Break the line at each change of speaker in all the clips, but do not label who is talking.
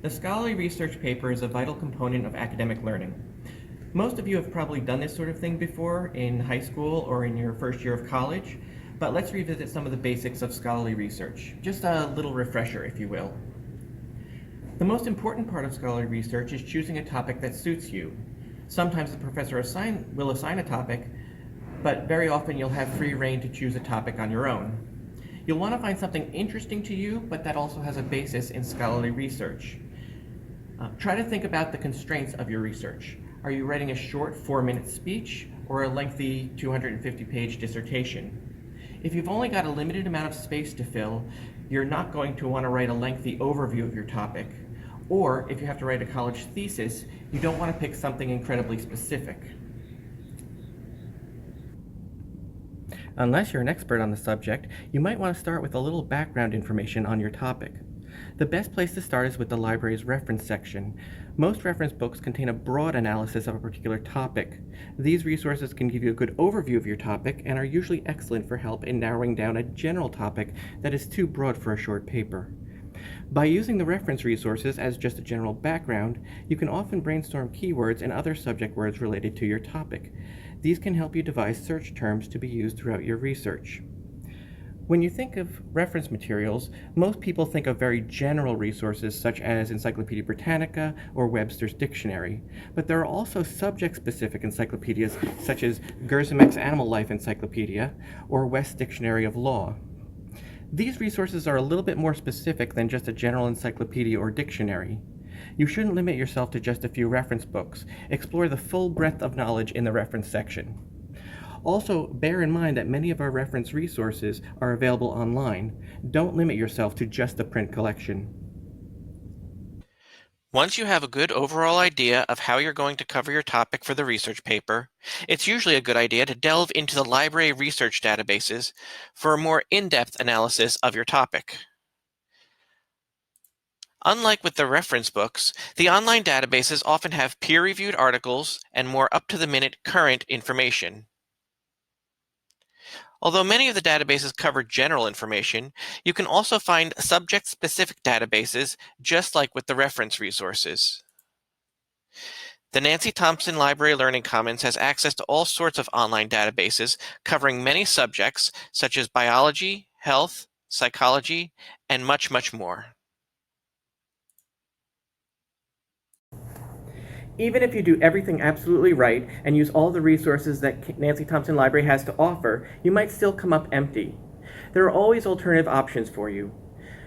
The scholarly research paper is a vital component of academic learning. Most of you have probably done this sort of thing before in high school or in your first year of college, but let's revisit some of the basics of scholarly research. Just a little refresher, if you will. The most important part of scholarly research is choosing a topic that suits you. Sometimes the professor will assign a topic, but very often you'll have free rein to choose a topic on your own. You'll want to find something interesting to you, but that also has a basis in scholarly research. Try to think about the constraints of your research. Are you writing a short 4-minute speech or a lengthy 250-page dissertation? If you've only got a limited amount of space to fill, you're not going to want to write a lengthy overview of your topic. Or if you have to write a college thesis, you don't want to pick something incredibly specific. Unless you're an expert on the subject, you might want to start with a little background information on your topic. The best place to start is with the library's reference section. Most reference books contain a broad analysis of a particular topic. These resources can give you a good overview of your topic and are usually excellent for help in narrowing down a general topic that is too broad for a short paper. By using the reference resources as just a general background, you can often brainstorm keywords and other subject words related to your topic. These can help you devise search terms to be used throughout your research. When you think of reference materials, most people think of very general resources such as Encyclopedia Britannica or Webster's Dictionary, but there are also subject-specific encyclopedias such as Gersemack's Animal Life Encyclopedia or West's Dictionary of Law. These resources are a little bit more specific than just a general encyclopedia or dictionary. You shouldn't limit yourself to just a few reference books. Explore the full breadth of knowledge in the reference section. Also, bear in mind that many of our reference resources are available online. Don't limit yourself to just the print collection.
Once you have a good overall idea of how you're going to cover your topic for the research paper, it's usually a good idea to delve into the library research databases for a more in-depth analysis of your topic. Unlike with the reference books, the online databases often have peer-reviewed articles and more up-to-the-minute current information. Although many of the databases cover general information, you can also find subject-specific databases just like with the reference resources. The Nancy Thompson Library Learning Commons has access to all sorts of online databases covering many subjects such as biology, health, psychology, and much, much more.
Even if you do everything absolutely right and use all the resources that Nancy Thompson Library has to offer, you might still come up empty. There are always alternative options for you.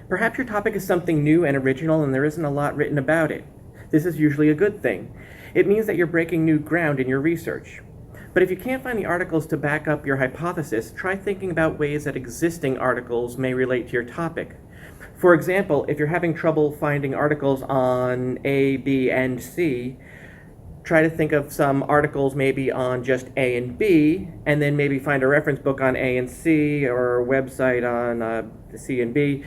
Perhaps your topic is something new and original and there isn't a lot written about it. This is usually a good thing. It means that you're breaking new ground in your research. But if you can't find the articles to back up your hypothesis, try thinking about ways that existing articles may relate to your topic. For example, if you're having trouble finding articles on A, B, and C, try to think of some articles maybe on just A and B, and then maybe find a reference book on A and C, or a website on C and B.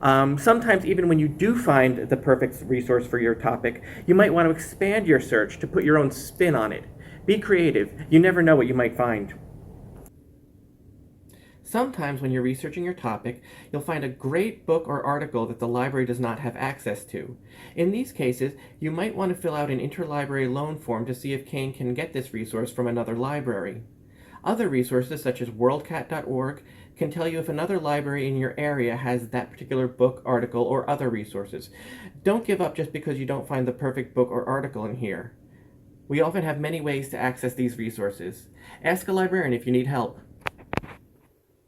Sometimes even when you do find the perfect resource for your topic, you might want to expand your search to put your own spin on it. Be creative. You never know what you might find. Sometimes when you're researching your topic, you'll find a great book or article that the library does not have access to. In these cases, you might want to fill out an interlibrary loan form to see if Kane can get this resource from another library. Other resources, such as worldcat.org, can tell you if another library in your area has that particular book, article, or other resources. Don't give up just because you don't find the perfect book or article in here. We often have many ways to access these resources. Ask a librarian if you need help.